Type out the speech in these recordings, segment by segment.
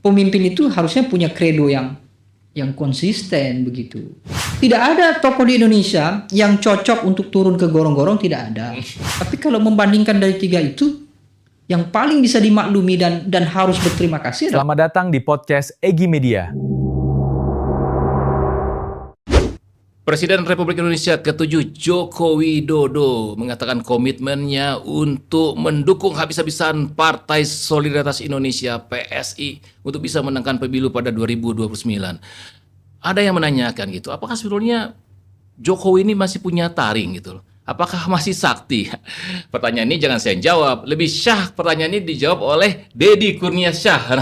pemimpin itu harusnya punya kredo yang konsisten begitu. Tidak ada tokoh di Indonesia yang cocok untuk turun ke gorong-gorong, tidak ada. Tapi kalau membandingkan dari tiga itu, yang paling bisa dimaklumi dan harus berterima kasih adalah Selamat datang di podcast Egi Media. Presiden Republik Indonesia ke-7 Joko Widodo mengatakan komitmennya untuk mendukung habis-habisan Partai Solidaritas Indonesia (PSI) untuk bisa menangkan pemilu pada 2029. Ada yang menanyakan gitu, apakah sebetulnya Jokowi ini masih punya taring gitu loh? Apakah masih sakti? Pertanyaan ini jangan saya jawab, lebih syah pertanyaan ini dijawab oleh Deddy Kurniasyah.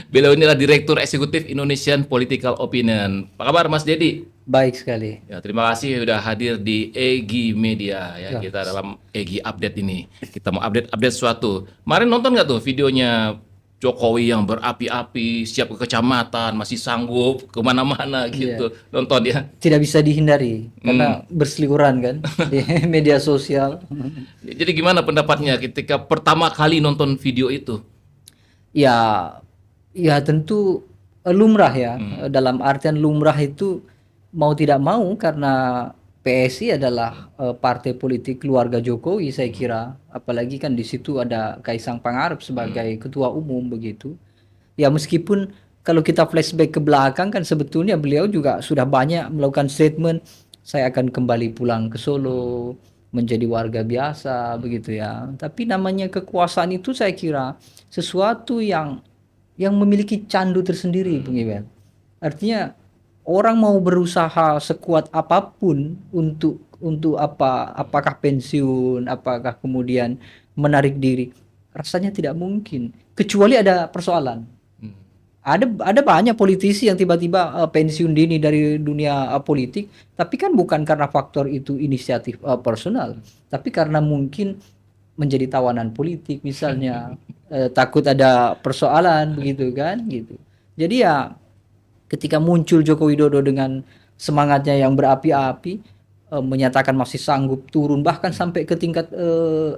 Beliau inilah Direktur Eksekutif Indonesian Political Opinion. Apa kabar Mas Deddy? baik sekali. Ya, terima kasih sudah hadir di Egi Media ya. Ya. Kita dalam Egi Update ini. Kita mau update sesuatu. Kemarin nonton nggak tuh videonya Jokowi yang berapi-api, siap ke kecamatan, masih sanggup kemana-mana gitu. Nonton ya. Tidak bisa dihindari karena berseliweran kan di media sosial. Jadi gimana pendapatnya ketika pertama kali nonton video itu? Ya tentu lumrah ya. Dalam artian lumrah itu mau tidak mau karena PSI adalah partai politik keluarga Jokowi, saya kira. Apalagi kan di situ ada Kaisang Pangarep sebagai ketua umum begitu. Ya meskipun kalau kita flashback ke belakang kan sebetulnya beliau juga sudah banyak melakukan statement, saya akan kembali pulang ke Solo menjadi warga biasa begitu ya. Tapi namanya kekuasaan itu saya kira sesuatu yang memiliki candu tersendiri, Bung Iwan. Artinya orang mau berusaha sekuat apapun untuk apakah pensiun, apakah kemudian menarik diri, rasanya tidak mungkin kecuali ada persoalan. Ada banyak politisi yang tiba-tiba pensiun dini dari dunia politik, tapi kan bukan karena faktor itu inisiatif personal, tapi karena mungkin menjadi tawanan politik misalnya, takut ada persoalan begitu kan gitu. Jadi ya ketika muncul Joko Widodo dengan semangatnya yang berapi-api, menyatakan masih sanggup turun bahkan sampai ke tingkat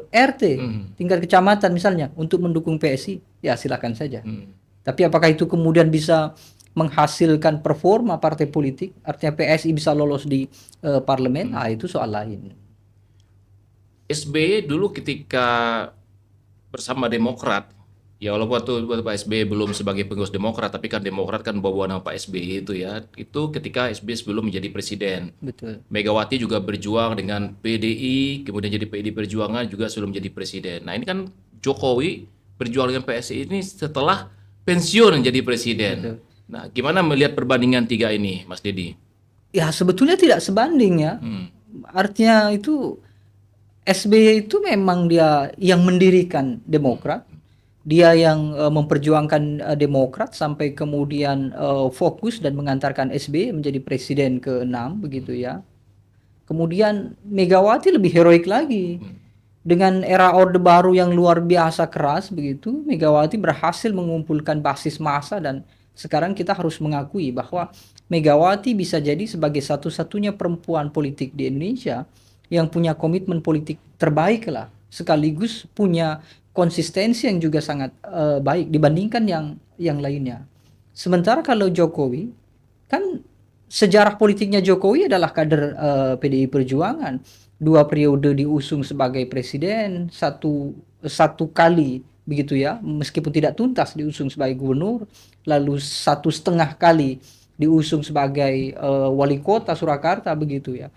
RT, tingkat kecamatan misalnya untuk mendukung PSI, ya silakan saja. Tapi apakah itu kemudian bisa menghasilkan performa partai politik, artinya PSI bisa lolos di parlemen, itu soal lain. SBY dulu ketika bersama Demokrat, ya walaupun waktu Pak SBY belum sebagai pengurus Demokrat, tapi kan Demokrat kan bawa nama Pak SBY itu ya, itu ketika SBY sebelum menjadi presiden. Betul. Megawati juga berjuang dengan PDI, kemudian jadi PDI Perjuangan juga sebelum menjadi presiden. Nah ini kan Jokowi berjuang dengan PSI ini setelah pensiun menjadi presiden. Betul. Nah gimana melihat perbandingan tiga ini, Mas Deddy? Ya sebetulnya tidak sebanding ya. Artinya itu SBY itu memang dia yang mendirikan Demokrat, dia yang memperjuangkan Demokrat sampai kemudian fokus dan mengantarkan SBY menjadi presiden ke-6 begitu ya. Kemudian Megawati lebih heroik lagi. Dengan era Orde Baru yang luar biasa keras begitu, Megawati berhasil mengumpulkan basis massa dan sekarang kita harus mengakui bahwa Megawati bisa jadi sebagai satu-satunya perempuan politik di Indonesia yang punya komitmen politik terbaik lah, sekaligus punya konsistensi yang juga sangat baik dibandingkan yang lainnya. Sementara kalau Jokowi, kan sejarah politiknya Jokowi adalah kader PDI Perjuangan, 2 periode diusung sebagai presiden, satu kali begitu ya, meskipun tidak tuntas diusung sebagai gubernur, lalu 1,5 kali diusung sebagai wali kota Surakarta begitu ya.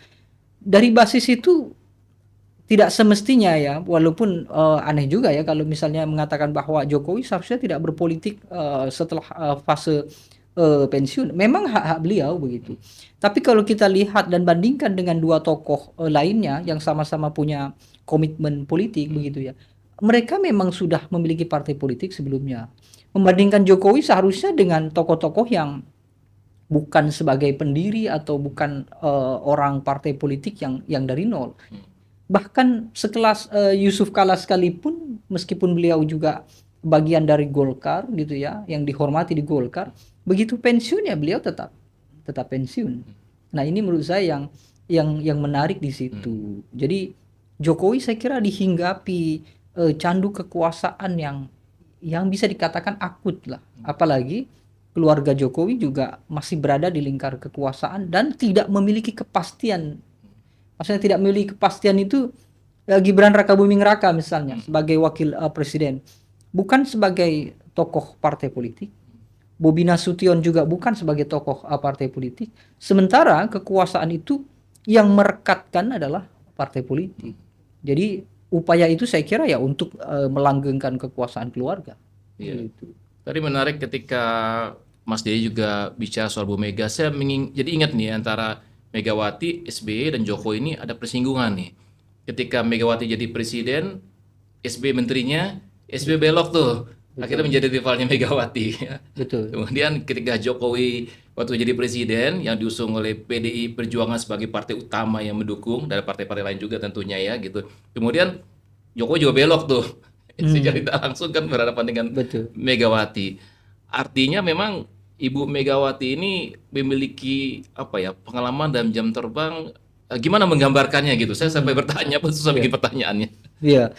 Dari basis itu tidak semestinya ya, walaupun aneh juga ya kalau misalnya mengatakan bahwa Jokowi seharusnya tidak berpolitik setelah fase pensiun. Memang hak-hak beliau begitu. Tapi kalau kita lihat dan bandingkan dengan 2 tokoh lainnya yang sama-sama punya komitmen politik begitu ya, mereka memang sudah memiliki partai politik sebelumnya. Membandingkan Jokowi seharusnya dengan tokoh-tokoh yang bukan sebagai pendiri atau bukan orang partai politik yang dari nol. Bahkan sekelas Yusuf Kala sekalipun, meskipun beliau juga bagian dari Golkar gitu ya, yang dihormati di Golkar, begitu pensiun ya beliau tetap pensiun. Nah ini menurut saya yang menarik di situ. Jadi Jokowi saya kira dihinggapi candu kekuasaan yang bisa dikatakan akut lah. Apalagi keluarga Jokowi juga masih berada di lingkar kekuasaan dan tidak memiliki kepastian. Maksudnya tidak memiliki kepastian itu Gibran Rakabuming Raka misalnya sebagai wakil presiden, bukan sebagai tokoh partai politik. Bobi Nasution juga bukan sebagai tokoh partai politik. Sementara kekuasaan itu yang merekatkan adalah partai politik. Jadi upaya itu saya kira ya untuk melanggengkan kekuasaan keluarga. Iya. Gitu. Tadi menarik ketika Mas Dedi juga bicara soal Bu Mega. Saya jadi ingat nih antara Megawati, SBY dan Jokowi ini ada persinggungan nih. Ketika Megawati jadi presiden, SBY menterinya, SBY belok tuh. Akhirnya menjadi rivalnya Megawati. Betul. Kemudian ketika Jokowi waktu jadi presiden yang diusung oleh PDI Perjuangan sebagai partai utama yang mendukung, dari partai-partai lain juga tentunya ya gitu. Kemudian Jokowi juga belok tuh. Secara tidak langsung kan berhadapan dengan Betul. Megawati. Artinya memang Ibu Megawati ini memiliki pengalaman dan jam terbang. Gimana menggambarkannya gitu? Saya sampai bertanya pun susah bikin pertanyaannya. Iya.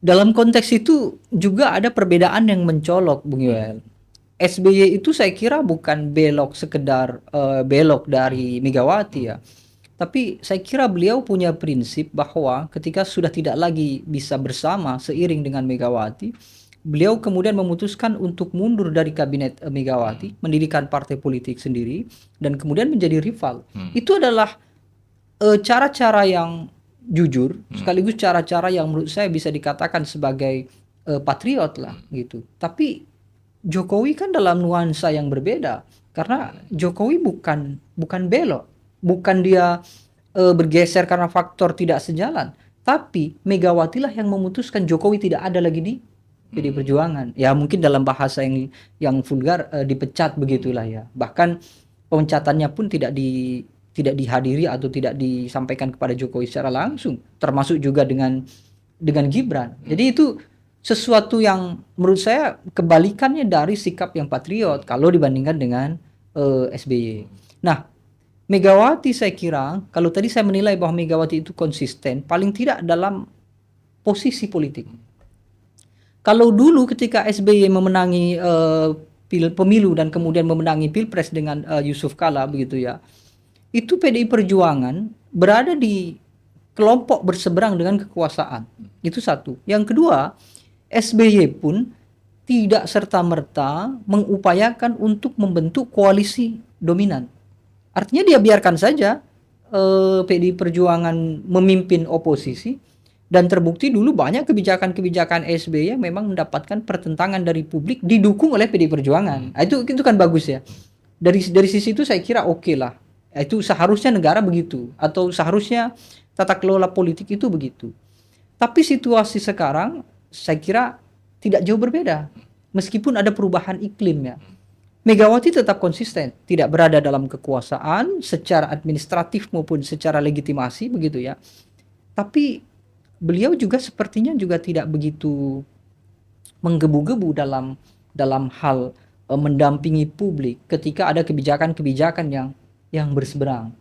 Dalam konteks itu juga ada perbedaan yang mencolok, Bung Yoel. SBY itu saya kira bukan belok sekedar belok dari Megawati ya. Tapi saya kira beliau punya prinsip bahwa ketika sudah tidak lagi bisa bersama seiring dengan Megawati, beliau kemudian memutuskan untuk mundur dari kabinet Megawati, mendirikan partai politik sendiri, dan kemudian menjadi rival. Itu adalah cara-cara yang jujur, sekaligus cara-cara yang menurut saya bisa dikatakan sebagai patriot lah gitu. Tapi Jokowi kan dalam nuansa yang berbeda, karena Jokowi bukan belok, bukan dia bergeser karena faktor tidak sejalan, tapi Megawati lah yang memutuskan Jokowi tidak ada lagi di PD Perjuangan. Ya mungkin dalam bahasa yang vulgar dipecat begitulah ya. Bahkan pemecatannya pun tidak dihadiri atau tidak disampaikan kepada Jokowi secara langsung, termasuk juga dengan Gibran. Jadi itu sesuatu yang menurut saya kebalikannya dari sikap yang patriot kalau dibandingkan dengan SBY. Nah, Megawati saya kira, kalau tadi saya menilai bahwa Megawati itu konsisten, paling tidak dalam posisi politik. Kalau dulu ketika SBY memenangi pemilu dan kemudian memenangi pilpres dengan Yusuf Kala begitu ya, itu PDI Perjuangan berada di kelompok berseberang dengan kekuasaan. Itu satu. Yang kedua, SBY pun tidak serta-merta mengupayakan untuk membentuk koalisi dominan. Artinya dia biarkan saja PDI Perjuangan memimpin oposisi, dan terbukti dulu banyak kebijakan-kebijakan SBY yang memang mendapatkan pertentangan dari publik didukung oleh PDI Perjuangan. Nah, itu kan bagus ya. Dari sisi itu saya kira oke lah. Itu seharusnya negara begitu, atau seharusnya tata kelola politik itu begitu. Tapi situasi sekarang saya kira tidak jauh berbeda. Meskipun ada perubahan iklim ya. Megawati tetap konsisten, tidak berada dalam kekuasaan secara administratif maupun secara legitimasi begitu ya. Tapi beliau juga sepertinya juga tidak begitu menggebu-gebu dalam hal mendampingi publik ketika ada kebijakan-kebijakan yang berseberang.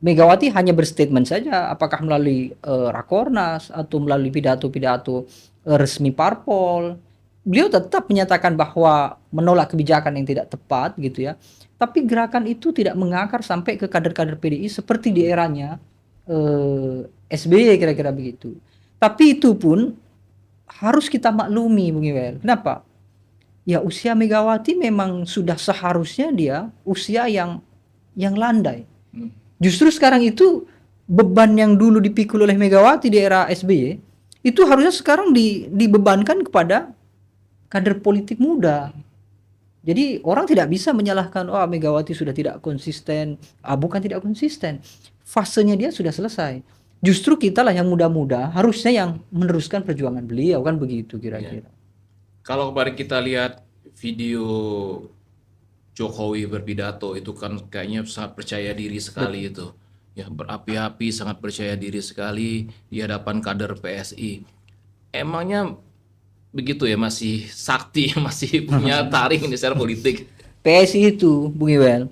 Megawati hanya berstatement saja, apakah melalui Rakornas atau melalui pidato-pidato resmi parpol. Beliau tetap menyatakan bahwa menolak kebijakan yang tidak tepat gitu ya. Tapi gerakan itu tidak mengakar sampai ke kader-kader PDI seperti di eranya SBY kira-kira begitu. Tapi itu pun harus kita maklumi, Bung Iwer. Kenapa? Ya usia Megawati memang sudah seharusnya dia usia yang landai. Justru sekarang itu beban yang dulu dipikul oleh Megawati di era SBY itu harusnya sekarang dibebankan kepada kader politik muda. Jadi orang tidak bisa menyalahkan Megawati sudah tidak konsisten. Bukan tidak konsisten. Fasenya dia sudah selesai. Justru kita lah yang muda-muda harusnya yang meneruskan perjuangan beliau, kan begitu kira-kira. Kalau kemarin kita lihat video Jokowi berpidato itu kan kayaknya sangat percaya diri sekali itu. Ya, berapi-api, sangat percaya diri sekali di hadapan kader PSI. Emangnya begitu ya, masih sakti, masih punya taring ini secara politik. PSI itu, Bung Iwel,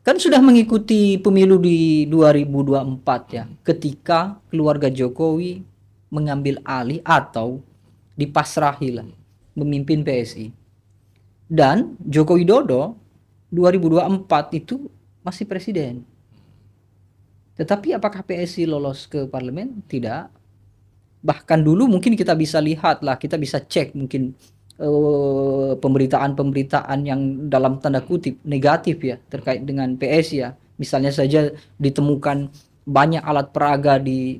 kan sudah mengikuti pemilu di 2024 ya, ketika keluarga Jokowi mengambil alih atau dipasrahi lah. memimpin PSI. Dan Joko Widodo 2024 itu masih presiden. Tetapi apakah PSI lolos ke parlemen? Tidak. Bahkan dulu mungkin kita bisa lihat lah, kita bisa cek mungkin pemberitaan-pemberitaan yang dalam tanda kutip negatif ya terkait dengan PSI ya. Misalnya saja ditemukan banyak alat peraga di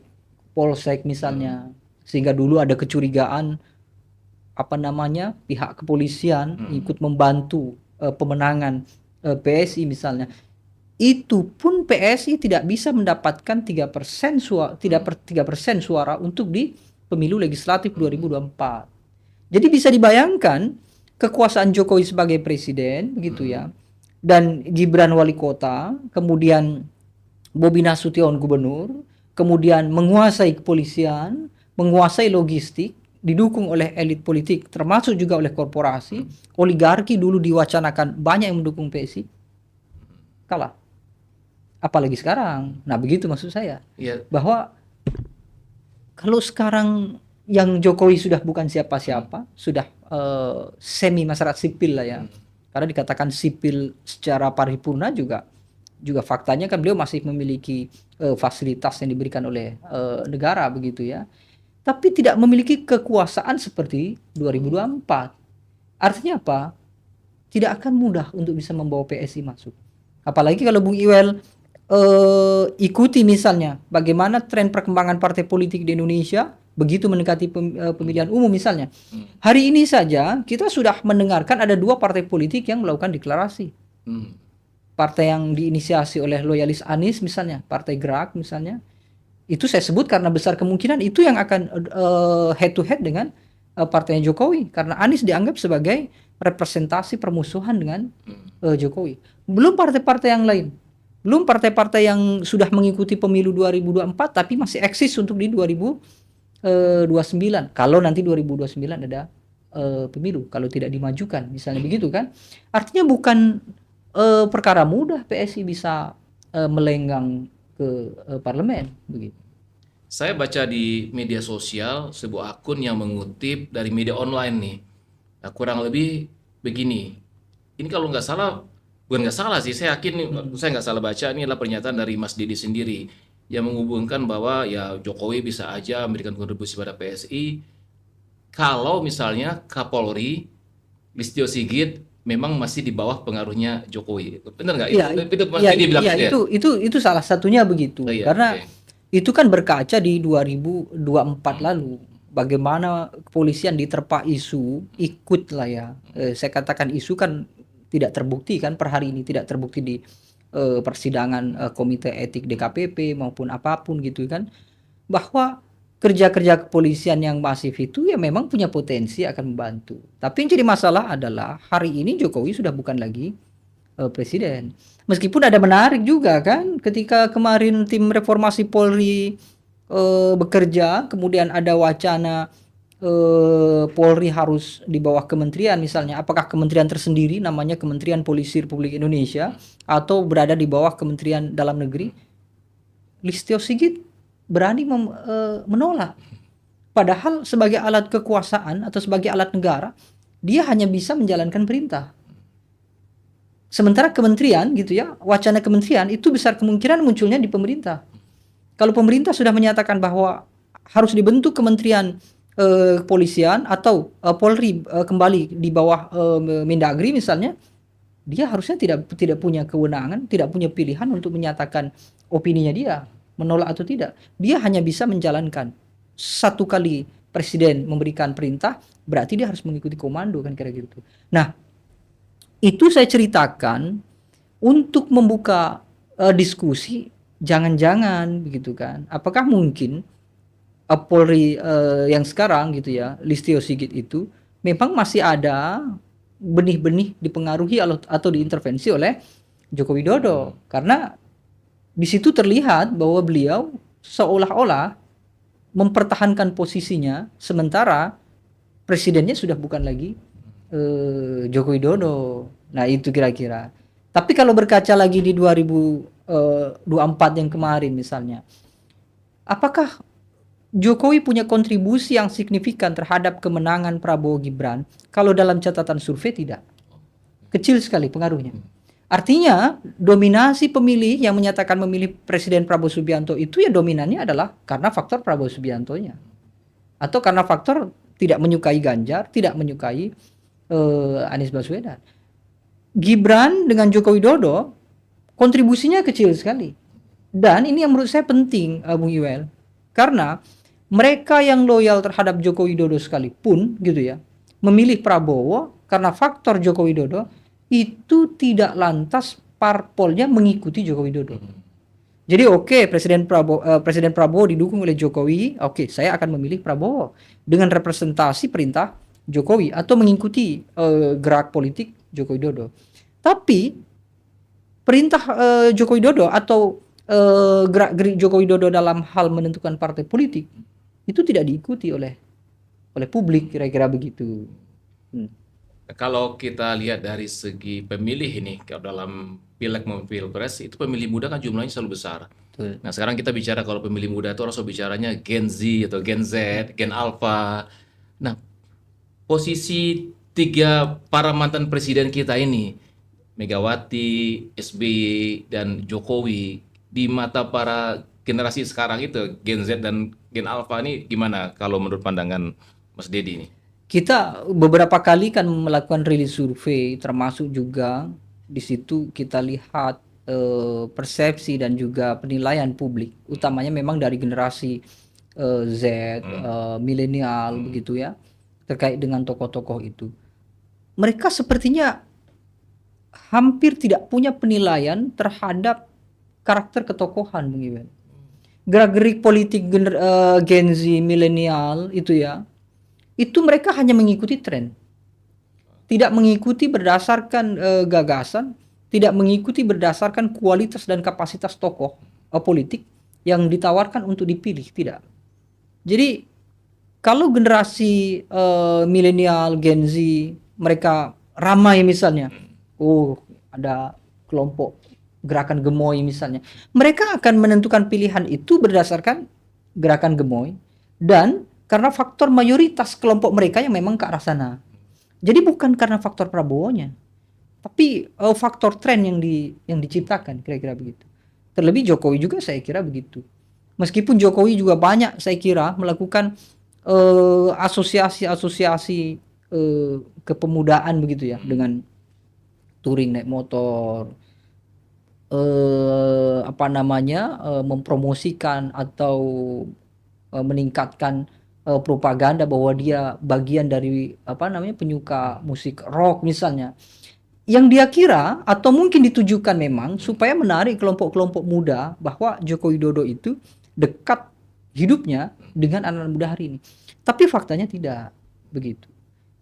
Polsek misalnya, sehingga dulu ada kecurigaan pihak kepolisian ikut membantu pemenangan PSI misalnya. Itu pun PSI tidak bisa mendapatkan 3% suara, 3% suara untuk di pemilu legislatif 2024. Jadi bisa dibayangkan kekuasaan Jokowi sebagai presiden begitu ya, dan Gibran wali kota, kemudian Bobi Nasution gubernur, kemudian menguasai kepolisian, menguasai logistik, didukung oleh elit politik termasuk juga oleh korporasi, oligarki dulu diwacanakan banyak yang mendukung PSI, kalah. Apalagi sekarang. Nah, begitu maksud saya. Iya. Bahwa kalau sekarang yang Jokowi sudah bukan siapa-siapa, sudah semi masyarakat sipil lah ya. Karena dikatakan sipil secara paripurna juga faktanya kan beliau masih memiliki fasilitas yang diberikan oleh negara begitu ya. Tapi tidak memiliki kekuasaan seperti 2024. Artinya apa? Tidak akan mudah untuk bisa membawa PSI masuk. Apalagi kalau Bung Iwel ikuti misalnya bagaimana tren perkembangan partai politik di Indonesia begitu mendekati pemilihan umum misalnya. Hari ini saja kita sudah mendengarkan ada 2 partai politik yang melakukan deklarasi. Partai yang diinisiasi oleh loyalis Anies misalnya, Partai Gerak misalnya. Itu saya sebut karena besar kemungkinan itu yang akan head to head dengan partainya Jokowi, karena Anies dianggap sebagai representasi permusuhan dengan Jokowi. Belum partai-partai yang lain. Belum partai-partai yang sudah mengikuti pemilu 2024 tapi masih eksis untuk di 2029. Kalau nanti 2029 ada pemilu, kalau tidak dimajukan misalnya begitu kan. Artinya bukan perkara mudah PSI bisa melenggang ke parlemen begitu. Saya baca di media sosial sebuah akun yang mengutip dari media online nih. Nah, kurang lebih begini. Ini kalau nggak salah, bukan nggak salah sih, saya yakin saya nggak salah baca, ini adalah pernyataan dari Mas Didi sendiri yang menghubungkan bahwa ya Jokowi bisa aja memberikan kontribusi pada PSI kalau misalnya Kapolri Listio Sigit memang masih di bawah pengaruhnya Jokowi. Benar nggak? Iya, itu Mas Didi bilang iya, ya? itu salah satunya begitu. Oh, iya, Karena oke. itu kan berkaca di 2024 lalu. Bagaimana kepolisian diterpa isu, ikut lah ya. Saya katakan isu kan tidak terbukti kan per hari ini, tidak terbukti di persidangan komite etik DKPP maupun apapun gitu kan. Bahwa kerja-kerja kepolisian yang masif itu ya memang punya potensi akan membantu. Tapi yang jadi masalah adalah hari ini Jokowi sudah bukan lagi presiden. Meskipun ada menarik juga kan ketika kemarin tim reformasi Polri bekerja, kemudian ada wacana Polri harus di bawah kementerian misalnya. Apakah kementerian tersendiri namanya Kementerian Polisi Republik Indonesia atau berada di bawah Kementerian Dalam Negeri? Listio Sigit berani menolak. Padahal sebagai alat kekuasaan atau sebagai alat negara, dia hanya bisa menjalankan perintah. Sementara kementerian gitu ya, wacana kementerian itu besar kemungkinan munculnya di pemerintah. Kalau pemerintah sudah menyatakan bahwa harus dibentuk kementerian kepolisian atau Polri kembali di bawah Mendagri misalnya, dia harusnya tidak punya kewenangan, tidak punya pilihan untuk menyatakan opininya dia, menolak atau tidak. Dia hanya bisa menjalankan. Satu kali presiden memberikan perintah, berarti dia harus mengikuti komando kan kira-kira gitu. Nah, itu saya ceritakan untuk membuka diskusi, jangan-jangan begitu kan. Apakah mungkin Polri yang sekarang gitu ya, Listio Sigit itu memang masih ada benih-benih dipengaruhi atau diintervensi oleh Joko Widodo, karena di situ terlihat bahwa beliau seolah-olah mempertahankan posisinya sementara presidennya sudah bukan lagi Joko Widodo. Nah itu kira-kira. Tapi kalau berkaca lagi di 2024 yang kemarin misalnya, apakah Jokowi punya kontribusi yang signifikan terhadap kemenangan Prabowo Gibran. Kalau dalam catatan survei tidak. Kecil sekali pengaruhnya. Artinya dominasi pemilih yang menyatakan memilih Presiden Prabowo Subianto itu ya dominannya adalah karena faktor Prabowo Subiantonya. Atau karena faktor tidak menyukai Ganjar, tidak menyukai Anies Baswedan. Gibran dengan Joko Widodo kontribusinya kecil sekali. Dan ini yang menurut saya penting, Bung Iwel. Karena mereka yang loyal terhadap Joko Widodo sekalipun gitu ya, memilih Prabowo karena faktor Joko Widodo, itu tidak lantas parpolnya mengikuti Joko Widodo. Jadi Presiden Prabowo didukung oleh Jokowi, saya akan memilih Prabowo dengan representasi perintah Jokowi atau mengikuti gerak politik Joko Widodo. Tapi perintah Joko Widodo atau gerak-gerik Joko Widodo dalam hal menentukan partai politik itu tidak diikuti oleh publik, kira-kira begitu. Kalau kita lihat dari segi pemilih ini, kalau dalam Pileg maupun Pilpres, itu pemilih muda kan jumlahnya selalu besar. Betul. Nah sekarang kita bicara kalau pemilih muda itu harus bicaranya Gen Z atau Gen Z, Gen Alpha. Nah posisi tiga para mantan presiden kita ini, Megawati, SBY, dan Jokowi, di mata para generasi sekarang itu, Gen Z dan Gen Alpha ini gimana kalau menurut pandangan Mas Dedi ini? Kita beberapa kali kan melakukan rilis survei, termasuk juga di situ kita lihat persepsi dan juga penilaian publik, utamanya memang dari generasi Z, milenial begitu ya, terkait dengan tokoh-tokoh itu. Mereka sepertinya hampir tidak punya penilaian terhadap karakter ketokohan, Bung Iwan. Gerak-gerik politik Gen Z, milenial itu ya, itu mereka hanya mengikuti tren, tidak mengikuti berdasarkan gagasan, tidak mengikuti berdasarkan kualitas dan kapasitas tokoh politik yang ditawarkan untuk dipilih, tidak. Jadi kalau generasi milenial, Gen Z, mereka ramai misalnya, ada kelompok gerakan gemoy misalnya, mereka akan menentukan pilihan itu berdasarkan gerakan gemoy dan karena faktor mayoritas kelompok mereka yang memang ke arah sana. Jadi bukan karena faktor Prabowo-nya, tapi faktor tren yang diciptakan, kira-kira begitu. Terlebih Jokowi juga saya kira begitu. Meskipun Jokowi juga banyak saya kira melakukan asosiasi-asosiasi kepemudaan begitu ya, dengan touring naik motor, mempromosikan atau meningkatkan propaganda bahwa dia bagian dari penyuka musik rock misalnya, yang dia kira atau mungkin ditujukan memang supaya menarik kelompok-kelompok muda bahwa Joko Widodo itu dekat hidupnya dengan anak-anak muda hari ini. Tapi faktanya tidak begitu.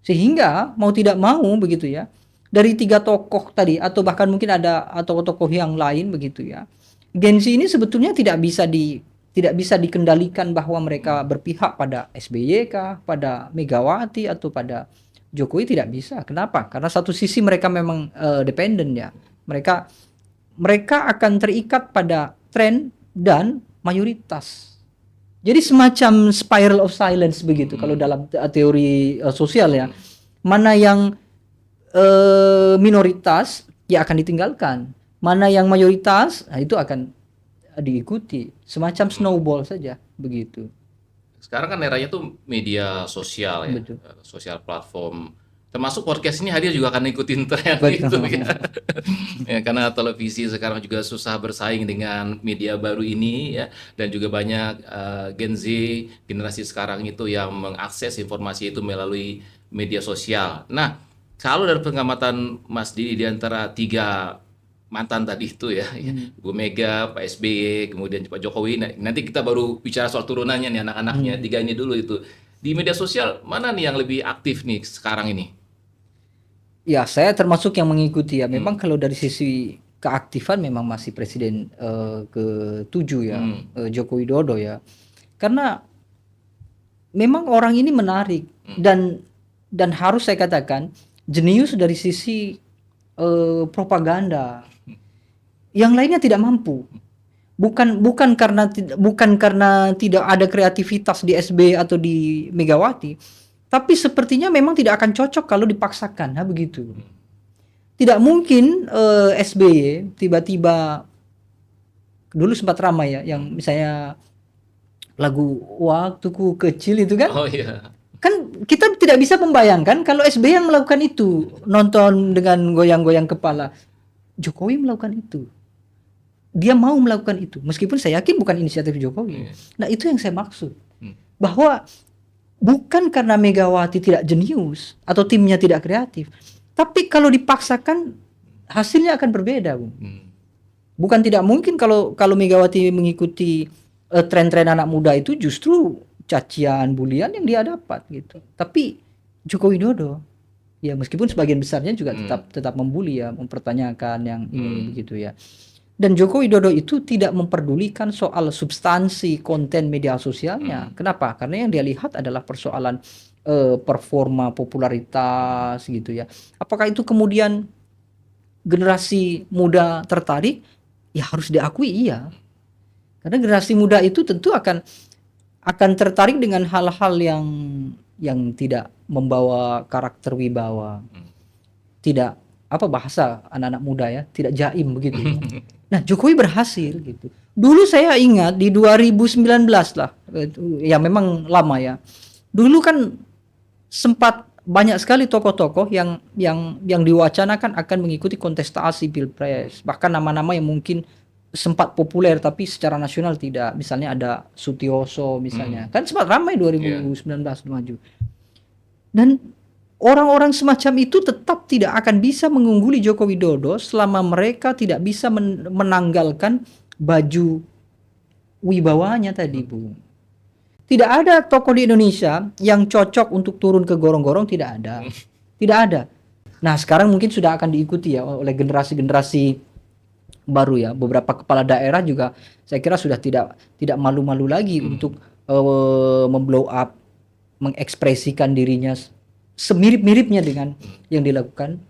Sehingga mau tidak mau begitu ya, dari tiga tokoh tadi atau bahkan mungkin ada tokoh-tokoh yang lain begitu ya, Gen Z ini sebetulnya tidak bisa dikendalikan bahwa mereka berpihak pada SBY kah, pada Megawati atau pada Jokowi, tidak bisa. Kenapa? Karena satu sisi mereka memang dependen ya. Mereka akan terikat pada tren dan mayoritas. Jadi semacam spiral of silence begitu kalau dalam teori sosial ya. Mana yang minoritas ya akan ditinggalkan. Mana yang mayoritas, nah itu akan diikuti, semacam snowball saja begitu. Sekarang kan eranya tuh media sosial ya. Betul. Sosial platform, termasuk podcast ini hadir juga akan ikutin tren Betul. gitu ya. Ya karena televisi sekarang juga susah bersaing dengan media baru ini ya, dan juga banyak Gen Z generasi sekarang itu yang mengakses informasi itu melalui media sosial. Nah kalau dari pengamatan Mas Didi, di antara tiga mantan tadi itu ya, Bu Mega, Pak SBY, kemudian Pak Jokowi. Nanti kita baru bicara soal turunannya nih, anak-anaknya. Tiga ini dulu itu. Di media sosial mana nih yang lebih aktif nih sekarang ini? Ya saya termasuk yang mengikuti ya. Memang kalau dari sisi keaktifan memang masih Presiden ke-7 ya, Joko Widodo ya. Karena memang orang ini menarik dan harus saya katakan jenius dari sisi propaganda. Yang lainnya tidak mampu. Bukan karena tidak ada kreativitas di SBY atau di Megawati, tapi sepertinya memang tidak akan cocok kalau dipaksakan, begitu. Tidak mungkin SBY tiba-tiba, dulu sempat ramai ya, yang misalnya lagu Waktuku Kecil itu kan. Oh iya. Kan kita tidak bisa membayangkan kalau SBY yang melakukan itu, nonton dengan goyang-goyang kepala. Jokowi melakukan itu. Dia mau melakukan itu, meskipun saya yakin bukan inisiatif Jokowi. Nah, itu yang saya maksud. Bahwa bukan karena Megawati tidak jenius atau timnya tidak kreatif, tapi kalau dipaksakan hasilnya akan berbeda, Bung. Bukan tidak mungkin kalau Megawati mengikuti tren-tren anak muda itu justru cacian, bulian yang dia dapat gitu. Tapi Joko Widodo, ya meskipun sebagian besarnya juga tetap membuli ya, mempertanyakan yang ini begitu ya. Dan Joko Widodo itu tidak memperdulikan soal substansi konten media sosialnya. Kenapa? Karena yang dia lihat adalah persoalan performa, popularitas gitu ya. Apakah itu kemudian generasi muda tertarik? Ya harus diakui iya. Karena generasi muda itu tentu akan tertarik dengan hal-hal yang tidak membawa karakter wibawa. Tidak, apa bahasa anak-anak muda ya, tidak jaim begitu. Nah, Jokowi berhasil gitu. Dulu saya ingat di 2019 lah, ya memang lama ya. Dulu kan sempat banyak sekali tokoh-tokoh yang diwacanakan akan mengikuti kontestasi Pilpres. Bahkan nama-nama yang mungkin sempat populer tapi secara nasional tidak. Misalnya ada Sutioso misalnya. Kan sempat ramai 2019 maju. Dan orang-orang semacam itu tetap tidak akan bisa mengungguli Joko Widodo selama mereka tidak bisa menanggalkan baju wibawanya tadi, Bu. Tidak ada tokoh di Indonesia yang cocok untuk turun ke gorong-gorong, tidak ada. Tidak ada. Nah, sekarang mungkin sudah akan diikuti ya oleh generasi-generasi baru ya. Beberapa kepala daerah juga saya kira sudah tidak malu-malu lagi untuk memblow up, mengekspresikan dirinya semirip-miripnya dengan yang dilakukan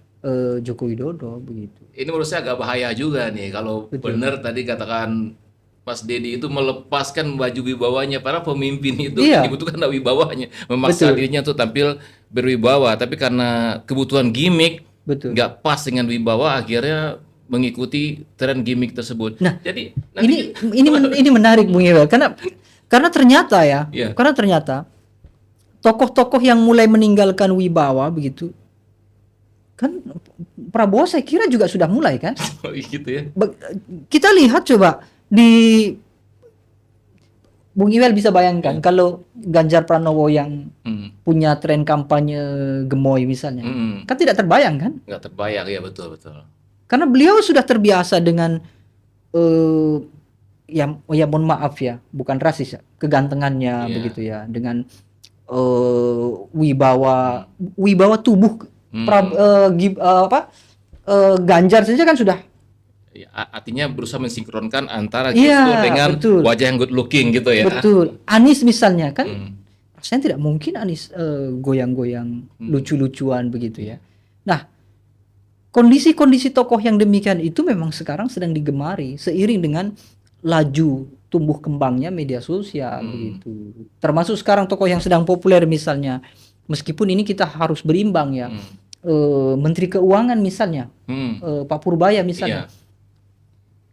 Joko Widodo begitu. Ini menurut saya agak bahaya juga nih kalau benar tadi katakan Mas Dedi itu melepaskan baju wibawanya. Para pemimpin itu dibutuhkan wibawanya, memaksa dirinya untuk tampil berwibawa. Tapi karena kebutuhan gimmick, nggak pas dengan wibawa, akhirnya mengikuti tren gimmick tersebut. Nah, jadi ini menarik, Bung Iwel, karena ternyata ya, karena ternyata tokoh-tokoh yang mulai meninggalkan wibawa begitu, kan Prabowo saya kira juga sudah mulai kan. Gitu ya. Kita lihat coba di Bung Iwel bisa bayangkan kalau Ganjar Pranowo yang punya tren kampanye gemoy misalnya, kan tidak terbayang kan? Nggak terbayang ya, betul. Karena beliau sudah terbiasa dengan ya mohon maaf ya, bukan rasis ya, kegantengannya begitu ya, dengan wibawa tubuh Ganjar saja kan sudah artinya berusaha mensinkronkan antara gestur dengan wajah yang good looking gitu ya. Betul. Anies misalnya kan rasanya tidak mungkin Anies goyang-goyang lucu-lucuan begitu ya. Nah, kondisi-kondisi tokoh yang demikian itu memang sekarang sedang digemari seiring dengan laju tumbuh kembangnya media sosial begitu. Termasuk sekarang tokoh yang sedang populer misalnya, meskipun ini kita harus berimbang ya. Menteri Keuangan misalnya, Pak Purbaya misalnya.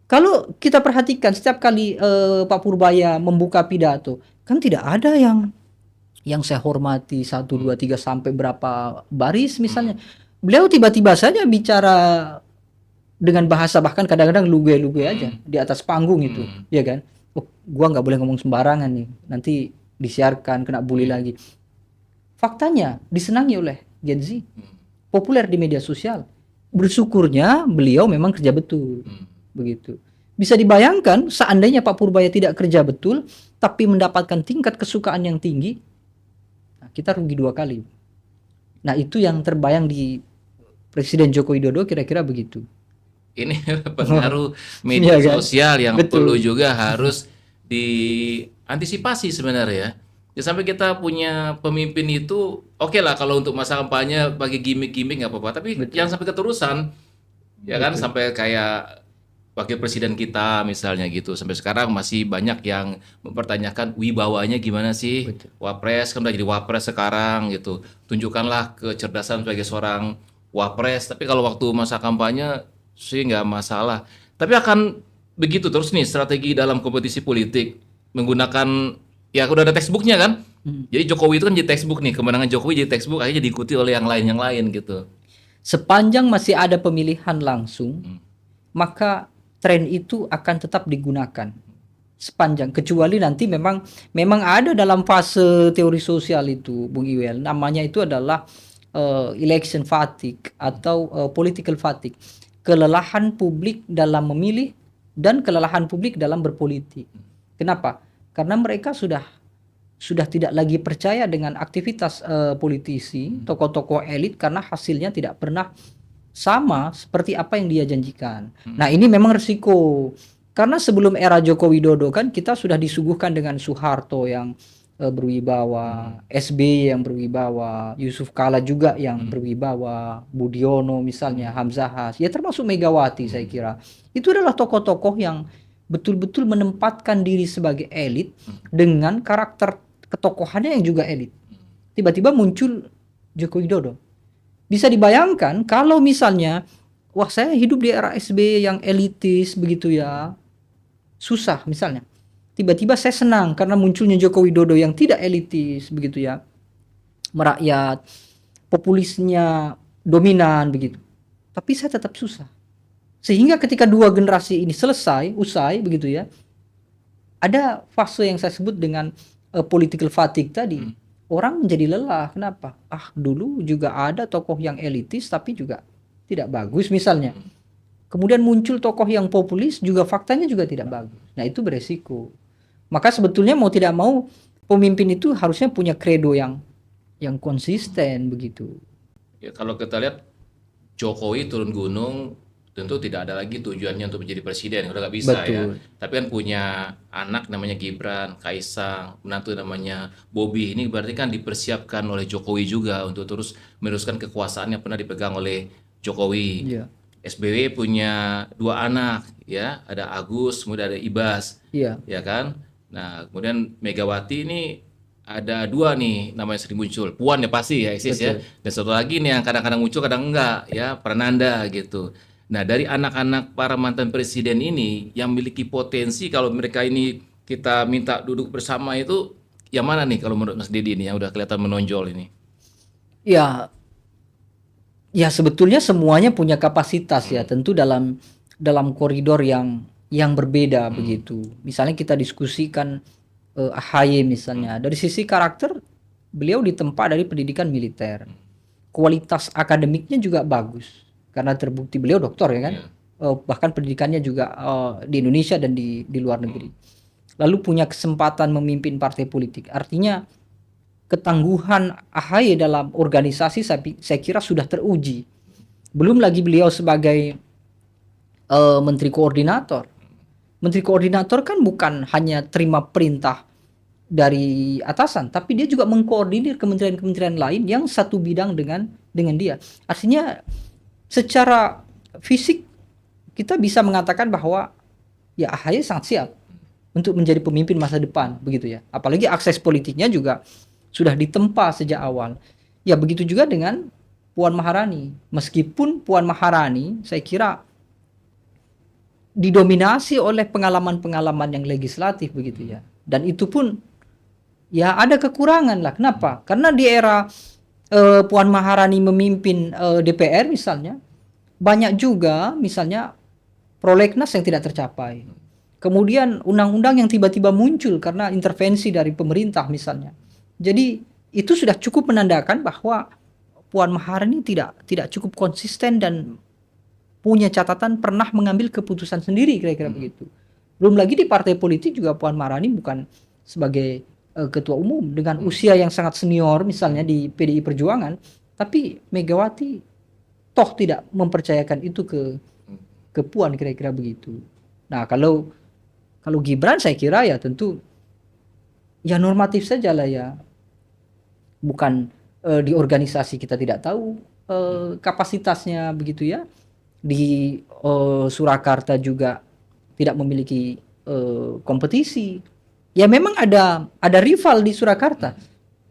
Kalau kita perhatikan setiap kali Pak Purbaya membuka pidato, kan tidak ada yang saya hormati 1, 2, 3 sampai berapa baris misalnya. Beliau tiba-tiba saja bicara dengan bahasa bahkan kadang-kadang lugu-lugu aja di atas panggung itu, ya kan? Oh, gua nggak boleh ngomong sembarangan nih, nanti disiarkan kena bully lagi. Faktanya disenangi oleh Gen Z, populer di media sosial. Bersyukurnya beliau memang kerja betul, begitu. Bisa dibayangkan seandainya Pak Purbaya tidak kerja betul, tapi mendapatkan tingkat kesukaan yang tinggi, nah, kita rugi 2 kali. Nah, itu yang terbayang di Presiden Joko Widodo kira-kira begitu. Ini pengaruh media sosial yang perlu juga harus diantisipasi sebenarnya. Ya sampai kita punya pemimpin itu oke lah kalau untuk masa kampanye bagi gimmick-gimmick nggak apa-apa. Tapi yang sampai keterusan, ya kan sampai kayak wakil presiden kita misalnya gitu. Sampai sekarang masih banyak yang mempertanyakan wibawanya gimana sih. Betul. Wapres kan udah jadi wapres sekarang gitu. Tunjukkanlah kecerdasan sebagai seorang wapres. Tapi kalau waktu masa kampanye sih nggak masalah. Tapi akan begitu terus nih strategi dalam kompetisi politik menggunakan ya udah ada textbooknya kan. Jadi Jokowi itu kan jadi textbook nih, kemenangan Jokowi jadi textbook akhirnya diikuti oleh yang lain gitu. Sepanjang masih ada pemilihan langsung, maka tren itu akan tetap digunakan sepanjang, kecuali nanti memang ada dalam fase teori sosial itu, Bung Iwel, namanya itu adalah election fatigue atau political fatigue, kelelahan publik dalam memilih dan kelelahan publik dalam berpolitik. Kenapa? Karena mereka sudah tidak lagi percaya dengan aktivitas politisi, tokoh-tokoh elit, karena hasilnya tidak pernah sama seperti apa yang dia janjikan. Nah, ini memang resiko. Karena sebelum era Joko Widodo kan kita sudah disuguhkan dengan Soeharto yang berwibawa, SBY yang berwibawa, Yusuf Kala juga yang berwibawa, Budiono misalnya, Hamzahas, ya termasuk Megawati saya kira. Itu adalah tokoh-tokoh yang betul-betul menempatkan diri sebagai elit dengan karakter ketokohannya yang juga elit. Tiba-tiba muncul Joko Widodo. Bisa dibayangkan kalau misalnya, wah saya hidup di era SBY yang elitis begitu ya, susah misalnya. Tiba-tiba saya senang karena munculnya Joko Widodo yang tidak elitis begitu ya, merakyat, populisnya dominan begitu. Tapi saya tetap susah. Sehingga ketika dua generasi ini usai begitu ya, ada fase yang saya sebut dengan political fatigue tadi. Orang menjadi lelah. Kenapa? Dulu juga ada tokoh yang elitis tapi juga tidak bagus misalnya. Kemudian muncul tokoh yang populis juga faktanya juga tidak bagus. Nah, itu beresiko. Maka sebetulnya mau tidak mau pemimpin itu harusnya punya kredo yang konsisten begitu. Ya, kalau kita lihat Jokowi turun gunung tentu tidak ada lagi tujuannya untuk menjadi presiden, udah nggak bisa. Betul. Ya. Tapi kan punya anak namanya Gibran, Kaisang, menantu namanya Bobi. Ini berarti kan dipersiapkan oleh Jokowi juga untuk terus meneruskan kekuasaan yang pernah dipegang oleh Jokowi. Iya. SBY punya 2 anak, ya, ada Agus, kemudian ada Ibas, Iya. ya kan. Nah, kemudian Megawati ini ada 2 nih namanya sering muncul. Puan ya pasti ya eksis ya. Dan satu lagi nih yang kadang-kadang muncul kadang enggak ya, Prananda gitu. Nah, dari anak-anak para mantan presiden ini yang memiliki potensi kalau mereka ini kita minta duduk bersama itu yang mana nih kalau menurut Mas Dedi ini yang udah kelihatan menonjol ini? Ya sebetulnya semuanya punya kapasitas ya, tentu dalam koridor yang berbeda begitu. Misalnya kita diskusikan AHY misalnya, dari sisi karakter beliau ditempa dari pendidikan militer. Kualitas akademiknya juga bagus karena terbukti beliau doktor ya kan. Bahkan pendidikannya juga di Indonesia dan di luar negeri. Lalu punya kesempatan memimpin partai politik. Artinya ketangguhan AHY dalam organisasi saya kira sudah teruji. Belum lagi beliau sebagai menteri koordinator. Menteri koordinator kan bukan hanya terima perintah dari atasan, tapi dia juga mengkoordinir kementerian-kementerian lain yang satu bidang dengan dia. Artinya secara fisik kita bisa mengatakan bahwa ya AHY sangat siap untuk menjadi pemimpin masa depan begitu ya. Apalagi akses politiknya juga sudah ditempa sejak awal. Ya begitu juga dengan Puan Maharani. Meskipun Puan Maharani saya kira didominasi oleh pengalaman-pengalaman yang legislatif begitu ya. Dan itu pun ya ada kekurangan lah. Kenapa? Karena di era Puan Maharani memimpin DPR misalnya, banyak juga misalnya prolegnas yang tidak tercapai. Kemudian undang-undang yang tiba-tiba muncul karena intervensi dari pemerintah misalnya. Jadi itu sudah cukup menandakan bahwa Puan Maharani tidak cukup konsisten dan punya catatan pernah mengambil keputusan sendiri kira-kira begitu. Belum lagi di partai politik juga Puan Maharani bukan sebagai ketua umum dengan usia yang sangat senior misalnya di PDI Perjuangan, tapi Megawati toh tidak mempercayakan itu ke Puan kira-kira begitu. Nah, kalau Gibran saya kira ya tentu ya normatif saja lah ya. Bukan di organisasi kita tidak tahu kapasitasnya begitu ya. Di Surakarta juga tidak memiliki kompetisi. Ya memang ada rival di Surakarta.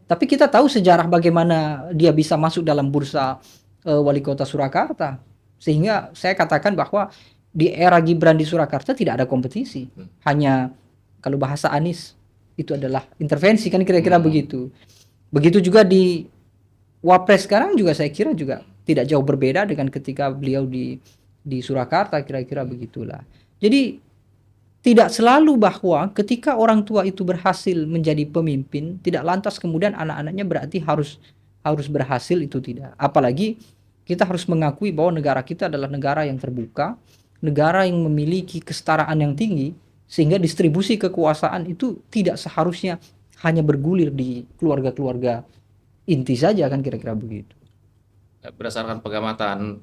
Tapi kita tahu sejarah bagaimana dia bisa masuk dalam bursa wali kota Surakarta. Sehingga saya katakan bahwa di era Gibran di Surakarta tidak ada kompetisi. Hanya kalau bahasa Anies itu adalah intervensi, kan kira-kira begitu. Begitu juga di Wapres sekarang juga saya kira juga tidak jauh berbeda dengan ketika beliau di Surakarta, kira-kira begitulah. Jadi tidak selalu bahwa ketika orang tua itu berhasil menjadi pemimpin, tidak lantas kemudian anak-anaknya berarti harus berhasil, itu tidak. Apalagi kita harus mengakui bahwa negara kita adalah negara yang terbuka, negara yang memiliki kesetaraan yang tinggi, sehingga distribusi kekuasaan itu tidak seharusnya hanya bergulir di keluarga-keluarga inti saja, kan kira-kira begitu. Berdasarkan pengamatan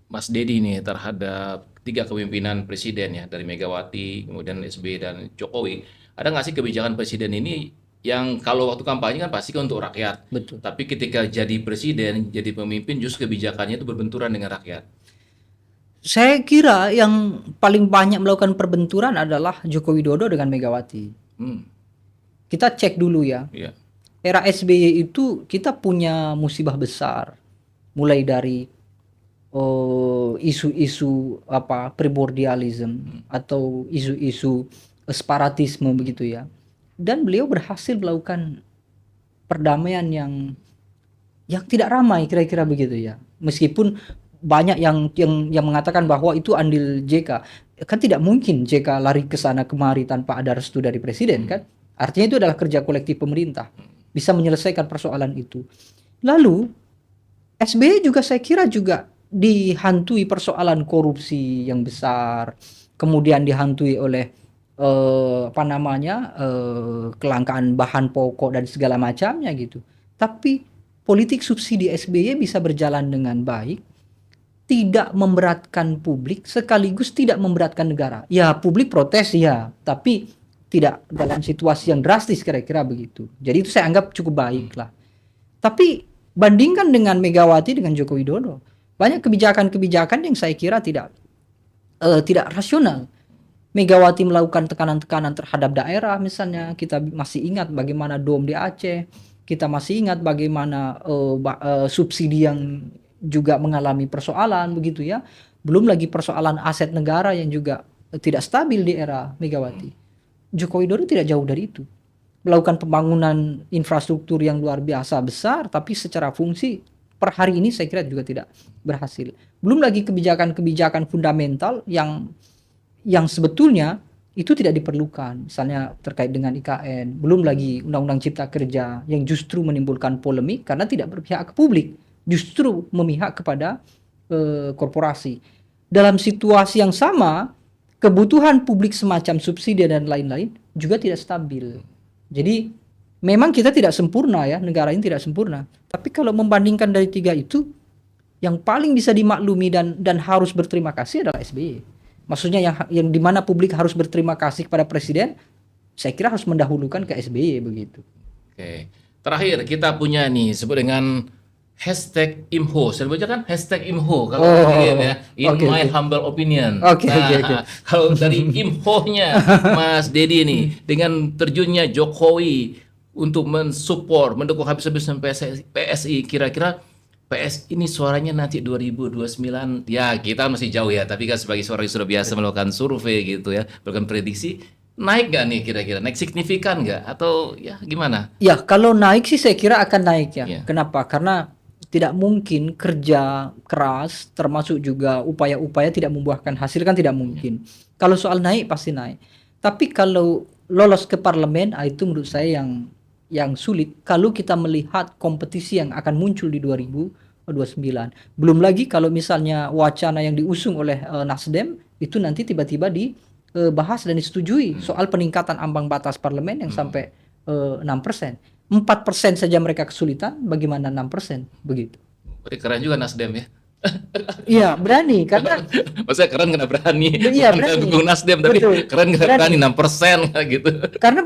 Mas Dedi nih terhadap 3 kepemimpinan presiden ya, dari Megawati, kemudian SBY dan Jokowi, ada nggak sih kebijakan presiden ini yang kalau waktu kampanye kan pasti kan untuk rakyat, Betul. tapi ketika jadi presiden, jadi pemimpin justru kebijakannya itu berbenturan dengan rakyat. Saya kira yang paling banyak melakukan perbenturan adalah Joko Widodo dengan Megawati. Kita cek dulu ya. Iya. Era SBY itu kita punya musibah besar. Mulai dari isu-isu primordialism atau isu-isu separatisme begitu ya. Dan beliau berhasil melakukan perdamaian yang tidak ramai, kira-kira begitu ya. Meskipun banyak yang mengatakan bahwa itu andil JK. Kan tidak mungkin JK lari ke sana kemari tanpa ada restu dari presiden kan. Artinya itu adalah kerja kolektif pemerintah. Bisa menyelesaikan persoalan itu. Lalu SBY juga saya kira juga dihantui persoalan korupsi yang besar, kemudian dihantui oleh kelangkaan bahan pokok dan segala macamnya gitu. Tapi politik subsidi SBY bisa berjalan dengan baik, tidak memberatkan publik sekaligus tidak memberatkan negara. Ya publik protes ya, tapi tidak dalam situasi yang drastis, kira-kira begitu. Jadi itu saya anggap cukup baik lah. Tapi bandingkan dengan Megawati dengan Joko Widodo, banyak kebijakan-kebijakan yang saya kira tidak rasional. Megawati melakukan tekanan-tekanan terhadap daerah, misalnya kita masih ingat bagaimana DOM di Aceh, kita masih ingat bagaimana subsidi yang juga mengalami persoalan begitu ya. Belum lagi persoalan aset negara yang juga tidak stabil di era Megawati. Joko Widodo tidak jauh dari itu. Melakukan pembangunan infrastruktur yang luar biasa besar, tapi secara fungsi per hari ini saya kira juga tidak berhasil. Belum lagi kebijakan-kebijakan fundamental yang sebetulnya itu tidak diperlukan, misalnya terkait dengan IKN. Belum lagi Undang-Undang Cipta Kerja yang justru menimbulkan polemik karena tidak berpihak ke publik, justru memihak kepada korporasi. Dalam situasi yang sama, kebutuhan publik semacam subsidi dan lain-lain juga tidak stabil. Jadi memang kita tidak sempurna ya, negara ini tidak sempurna. Tapi kalau membandingkan dari 3 itu, yang paling bisa dimaklumi dan harus berterima kasih adalah SBY. Maksudnya yang dimana publik harus berterima kasih kepada presiden, saya kira harus mendahulukan ke SBY begitu. Oke. Terakhir kita punya nih sebut dengan hashtag IMHO. Saya baca kan hashtag IMHO kalau ya. In my humble opinion. Oke. Kalau dari IMHO-nya Mas Dedi nih, dengan terjunnya Jokowi untuk mensupport, mendukung habis-habisan PSI, kira-kira PS ini suaranya nanti 2029, ya kita masih jauh ya, tapi kan sebagai seorang yang sudah biasa melakukan survei gitu ya, melakukan prediksi, naik gak nih kira-kira? Naik signifikan gak? Atau ya gimana? Ya kalau naik sih saya kira akan naik ya. Ya. Kenapa? Karena tidak mungkin kerja keras termasuk juga upaya-upaya tidak membuahkan hasil, kan tidak mungkin. Kalau soal naik pasti naik. Tapi kalau lolos ke parlemen, itu menurut saya yang sulit kalau kita melihat kompetisi yang akan muncul di 2029. Belum lagi kalau misalnya wacana yang diusung oleh Nasdem itu nanti tiba-tiba dibahas dan disetujui soal peningkatan ambang batas parlemen yang sampai 6%. 4% saja mereka kesulitan, bagaimana 6%? Begitu. Keren juga Nasdem ya. Iya, berani karena Maksudnya keren karena berani. Iya, Bukan berani. dukung Nasdem, tapi Betul. keren karena Berani. berani 6% gitu. karena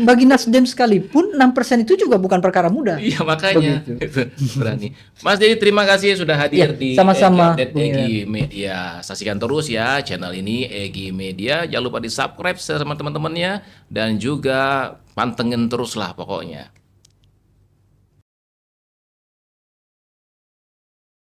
bagi Nasdem sekalipun 6% itu juga bukan perkara mudah. Iya makanya Begitu. itu berani. Mas Dedi terima kasih sudah hadir Ya, di sama-sama, Update Bung Egi Media. Saksikan terus ya channel ini Egi Media. Jangan lupa di subscribe sama teman-temannya dan juga pantengin terus lah pokoknya.